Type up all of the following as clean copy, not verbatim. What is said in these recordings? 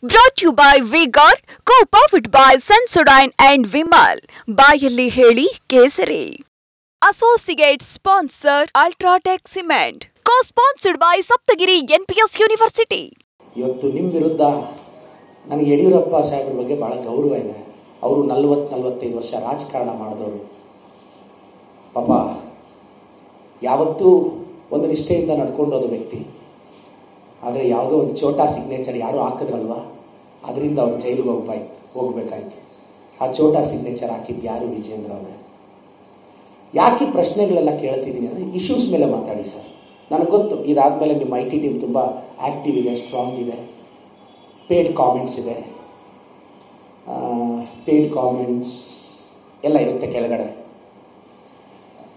Brought to you by V-Guard, co-powered by Sensodyne and Vimal. ಬಾಯಲ್ಲಿ ಹೇಳಿ ಕೇಸರಿ. Associate sponsor Ultratech Cement. Co-sponsored by Saptagiri NPS University. ಇವತ್ತು ನಿಮ್ಮ ವಿರುದ್ಧ ನನಗೆ ಯಡಿಯೂರಪ್ಪ ಸಾಹೇಬ್ರ ಬಗ್ಗೆ ಬಹಳ ಗೌರವ ಇದೆ. ಅವರು 40-45 ವರ್ಷ ರಾಜಕಾರಣ ಮಾಡಿದವರು. ಪಾಪ ಯಾವತ್ತೂ ಒಂದು ನಿಷ್ಠೆಯಿಂದ ನಡ್ಕೊಂಡೋದು ವ್ಯಕ್ತಿ. ಆದರೆ ಯಾವುದೋ ಒಂದು ಛೋಟಾ ಸಿಗ್ನೇಚರ್ ಯಾರು ಹಾಕಿದ್ರಲ್ವ, ಅದರಿಂದ ಅವರು ಜೈಲಿಗೆ ಹೋಗ್ಬೇಕಾಯ್ತು. ಆ ಛೋಟಾ ಸಿಗ್ನೇಚರ್ ಹಾಕಿದ್ದು ಯಾರು? ವಿಜೇಂದ್ರ ಅವರೇ. ಯಾಕೆ ಪ್ರಶ್ನೆಗಳೆಲ್ಲ ಕೇಳ್ತಿದ್ದೀನಿ ಅಂದರೆ ಇಶ್ಯೂಸ್ ಮೇಲೆ ಮಾತಾಡಿ ಸರ್. ನನಗೆ ಗೊತ್ತು, ಇದಾದಮೇಲೆ ನಿಮ್ಮ IT ಟೀಮ್ ತುಂಬ ಆ್ಯಕ್ಟಿವ್ ಇದೆ, ಸ್ಟ್ರಾಂಗ್ ಇದೆ, ಪೇಯ್ಡ್ ಕಾಮೆಂಟ್ಸ್ ಇದೆ, ಪೇಯ್ಡ್ ಕಾಮೆಂಟ್ಸ್ ಎಲ್ಲ ಇರುತ್ತೆ ಕೆಳಗಡೆ.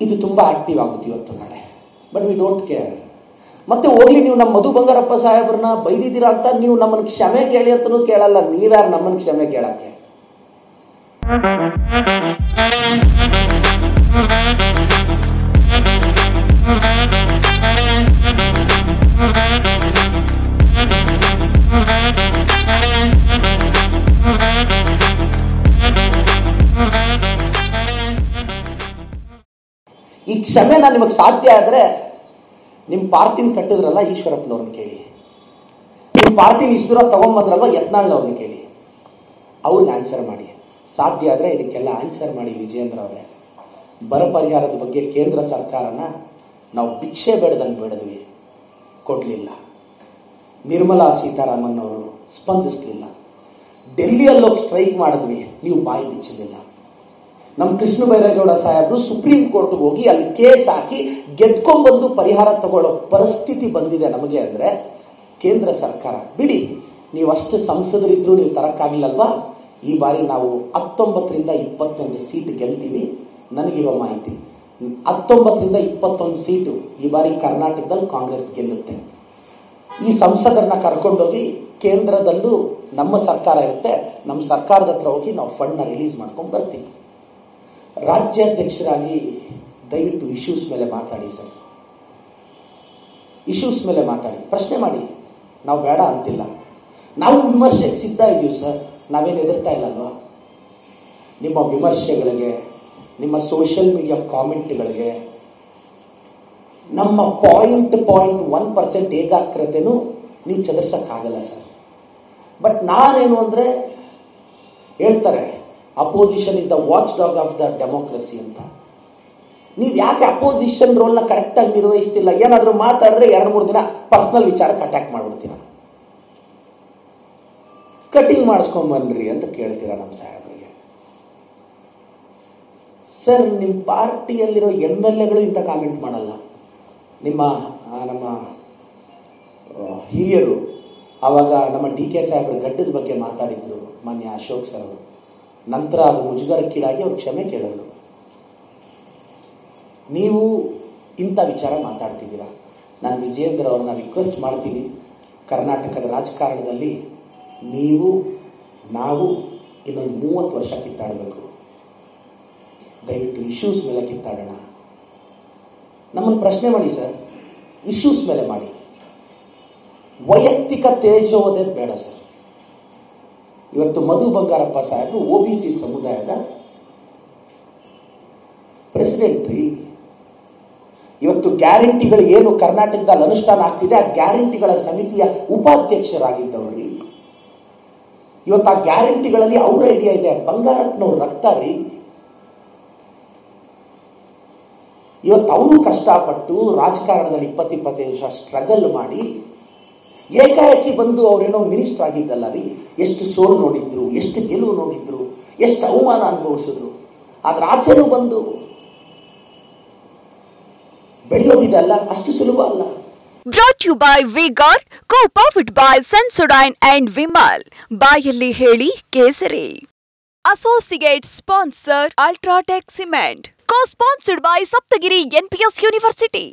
ಇದು ತುಂಬ ಆ್ಯಕ್ಟಿವ್ ಆಗುತ್ತೆ ಇವತ್ತು ನಾಳೆ. But we don't care. ಮತ್ತೆ ಹೋಗ್ಲಿ, ನೀವು ನಮ್ಮ ಮಧು ಬಂಗಾರಪ್ಪ ಸಾಹೇಬ್ರನ್ನ ಬೈದಿದ್ದೀರಾ ಅಂತ ನೀವು ನಮ್ಮನ್ನು ಕ್ಷಮೆ ಕೇಳಿ ಅಂತಲೂ ಕೇಳಲ್ಲ. ನೀವ್ಯಾರು ನಮ್ಮನ್ನು ಕ್ಷಮೆ ಕೇಳಕ್ಕೆ? ಈ ಕ್ಷಮೆ ನಾನು ನಿಮಗೆ ಸಾಧ್ಯ ಆದರೆ ನಿಮ್ಮ ಪಾರ್ಟಿನ ಕಟ್ಟಿದ್ರಲ್ಲ ಈಶ್ವರಪ್ಪನವ್ರನ್ನ ಕೇಳಿ, ನಿಮ್ಮ ಪಾರ್ಟಿನ ಇಷ್ಟು ದೂರ ತಗೊಂಬಂದ್ರಲ್ವ ಯತ್ನಾಳ್ನವ್ರನ್ನ ಕೇಳಿ, ಅವ್ರಿಗೆ ಆನ್ಸರ್ ಮಾಡಿ. ಸಾಧ್ಯ ಆದರೆ ಇದಕ್ಕೆಲ್ಲ ಆನ್ಸರ್ ಮಾಡಿ ವಿಜೇಂದ್ರ ಅವರೇ. ಬರ ಪರಿಹಾರದ ಬಗ್ಗೆ ಕೇಂದ್ರ ಸರ್ಕಾರನ ನಾವು ಭಿಕ್ಷೆ ಬೇಡದಂಗೆ ಬೇಡದ್ವಿ, ಕೊಡಲಿಲ್ಲ. ನಿರ್ಮಲಾ ಸೀತಾರಾಮನ್ ಅವರು ಸ್ಪಂದಿಸಲಿಲ್ಲ. ಡೆಲ್ಲಿಯಲ್ಲಿ ಹೋಗಿ ಸ್ಟ್ರೈಕ್ ಮಾಡಿದ್ವಿ, ನೀವು ಬಾಯಿ ಬಿಚ್ಚಲಿಲ್ಲ. ನಮ್ಮ ಕೃಷ್ಣ ಬೈರೇಗೌಡ ಸಾಹೇಬರು ಸುಪ್ರೀಂ ಕೋರ್ಟ್ಗೆ ಹೋಗಿ ಅಲ್ಲಿ ಕೇಸ್ ಹಾಕಿ ಗೆದ್ಕೊಂಡ್ಬಂದು ಪರಿಹಾರ ತಗೊಳ್ಳೋ ಪರಿಸ್ಥಿತಿ ಬಂದಿದೆ ನಮಗೆ ಅಂದರೆ ಕೇಂದ್ರ ಸರ್ಕಾರ. ಬಿಡಿ, ನೀವು ಅಷ್ಟು ಸಂಸದರಿದ್ರೂ ನೀವು ತರಕ್ಕಾಗಿಲ್ಲಲ್ವಾ? ಈ ಬಾರಿ ನಾವು 19ರಿಂದ 21 ಸೀಟ್ ಗೆಲ್ತೀವಿ. ನನಗಿರೋ ಮಾಹಿತಿ 19ರಿಂದ 21 ಸೀಟು ಈ ಬಾರಿ ಕರ್ನಾಟಕದಲ್ಲಿ ಕಾಂಗ್ರೆಸ್ ಗೆಲ್ಲುತ್ತೆ. ಈ ಸಂಸದರನ್ನ ಕರ್ಕೊಂಡೋಗಿ ಕೇಂದ್ರದಲ್ಲೂ ನಮ್ಮ ಸರ್ಕಾರ ಇರುತ್ತೆ, ನಮ್ಮ ಸರ್ಕಾರದ ಹತ್ರ ಹೋಗಿ ನಾವು ಫಂಡ್ನ ರಿಲೀಸ್ ಮಾಡ್ಕೊಂಡು ಬರ್ತೀವಿ. ರಾಜ್ಯಾಧ್ಯಕ್ಷರಾಗಿ ದಯವಿಟ್ಟು ಇಶ್ಯೂಸ್ ಮೇಲೆ ಮಾತಾಡಿ ಸರ್. ಇಶ್ಯೂಸ್ ಮೇಲೆ ಮಾತಾಡಿ, ಪ್ರಶ್ನೆ ಮಾಡಿ. ನಾವು ಬೇಡ ಅಂತಿಲ್ಲ, ನಾವು ವಿಮರ್ಶೆಗೆ ಸಿದ್ಧ ಇದ್ದೀವಿ ಸರ್. ನಾವೇನು ಎದುರ್ತಾ ಇಲ್ಲಲ್ವಾ? ನಿಮ್ಮ ವಿಮರ್ಶೆಗಳಿಗೆ, ನಿಮ್ಮ ಸೋಷಿಯಲ್ ಮೀಡಿಯಾ ಕಾಮೆಂಟ್ಗಳಿಗೆ ನಮ್ಮ 0.1% ಏಕಾಗ್ರತೆನೂ ನೀವು ಚದರ್ಸಕ್ಕಾಗಲ್ಲ ಸರ್. ಬಟ್ ನಾನೇನು ಅಂದರೆ ಹೇಳ್ತಾರೆ opposition is the watch dog of the democracy ಅಂತ. ನೀವು ಯಾಕೆ ಅಪೋಸಿಷನ್ ರೋಲ್ನ ಕರೆಕ್ಟಾಗಿ ನಿರ್ವಹಿಸ್ತಿಲ್ಲ? ಏನಾದರೂ ಮಾತಾಡಿದ್ರೆ 2-3 ದಿನ ಪರ್ಸನಲ್ ವಿಚಾರಕ್ಕೆ ಅಟ್ಯಾಕ್ ಮಾಡ್ಬಿಡ್ತೀರ. ಕಟಿಂಗ್ ಮಾಡಿಸ್ಕೊಂಬನ್ರಿ ಅಂತ ಕೇಳ್ತೀರಾ ನಮ್ಮ ಸಾಹೇಬರಿಗೆ. ಸರ್, ನಿಮ್ಮ ಪಾರ್ಟಿಯಲ್ಲಿರೋ MLAಗಳು ಇಂಥ ಕಾಮೆಂಟ್ ಮಾಡಲ್ಲ. ನಮ್ಮ ಹಿರಿಯರು ಆವಾಗ ನಮ್ಮ DK ಸಾಹೇಬ್ರ ಗಡ್ಡದ ಬಗ್ಗೆ ಮಾತಾಡಿದ್ರು, ಮಾನ್ಯ ಅಶೋಕ್ ಸರ್ ಅವರು. ನಂತರ ಅದು ಮುಜುಗರಕ್ಕೀಡಾಗಿ ಅವ್ರು ಕ್ಷಮೆ ಕೇಳಿದ್ರು. ನೀವು ಇಂಥ ವಿಚಾರ ಮಾತಾಡ್ತಿದ್ದೀರಾ. ನಾನು ವಿಜೇಂದ್ರ ಅವ್ರನ್ನ ರಿಕ್ವೆಸ್ಟ್ ಮಾಡ್ತೀನಿ, ಕರ್ನಾಟಕದ ರಾಜಕಾರಣದಲ್ಲಿ ನಾವು ಇನ್ನೊಂದು 30 ವರ್ಷ ಕಿತ್ತಾಡಬೇಕು. ದಯವಿಟ್ಟು ಇಶ್ಯೂಸ್ ಮೇಲೆ ಕಿತ್ತಾಡೋಣ. ನಮ್ಮನ್ನು ಪ್ರಶ್ನೆ ಮಾಡಿ ಸರ್, ಇಶ್ಯೂಸ್ ಮೇಲೆ ಮಾಡಿ. ವೈಯಕ್ತಿಕ ತೇಜೋವಧೆ ಬೇಡ ಸರ್. ಇವತ್ತು ಮಧು ಬಂಗಾರಪ್ಪ ಸಾಹೇಬರು OBC ಸಮುದಾಯದ ಪ್ರೆಸಿಡೆಂಟ್ ರೀ. ಇವತ್ತು ಗ್ಯಾರಂಟಿಗಳು ಏನು ಕರ್ನಾಟಕದಲ್ಲಿ ಅನುಷ್ಠಾನ ಆಗ್ತಿದೆ ಆ ಗ್ಯಾರಂಟಿಗಳ ಸಮಿತಿಯ ಉಪಾಧ್ಯಕ್ಷರಾಗಿದ್ದವ್ರಿ. ಇವತ್ತು ಆ ಗ್ಯಾರಂಟಿಗಳಲ್ಲಿ ಅವ್ರ ಐಡಿಯಾ ಇದೆ. ಬಂಗಾರಪ್ಪನವ್ರ ರಕ್ತ ರೀ. ಇವತ್ತು ಅವರು ಕಷ್ಟಪಟ್ಟು ರಾಜಕಾರಣದಲ್ಲಿ 20-25 ವರ್ಷ ಸ್ಟ್ರಗಲ್ ಮಾಡಿ ಏಕಾಏಕಿ ಬಂದು ಅವರೇನೋ ಮಿನಿಸ್ಟರ್ ಆಗಿದ್ದಲ್ಲ ರೀ. ಎಷ್ಟು ಸೋಲು ನೋಡಿದ್ರು, ಎಷ್ಟು ಗೆಲುವು ನೋಡಿದ್ರು, ಎಷ್ಟು ಅವಮಾನ ಅನುಭವಿಸಿದ್ರು. ಆದ್ರೆ ಆಚೆನೂ ಬಂದು ಬೆಳೆಯೋದಿದೆ ಅಲ್ಲ, ಅಷ್ಟು ಸುಲಭ ಅಲ್ಲ. Brought to you by V-Guard, co-powered by Sensodyne and Vimal. ಬಾಯಲ್ಲಿ ಹೇಳಿ ಕೇಸರಿ. Associate sponsor Ultratech Cement. Co-sponsored by Saptagiri NPS University.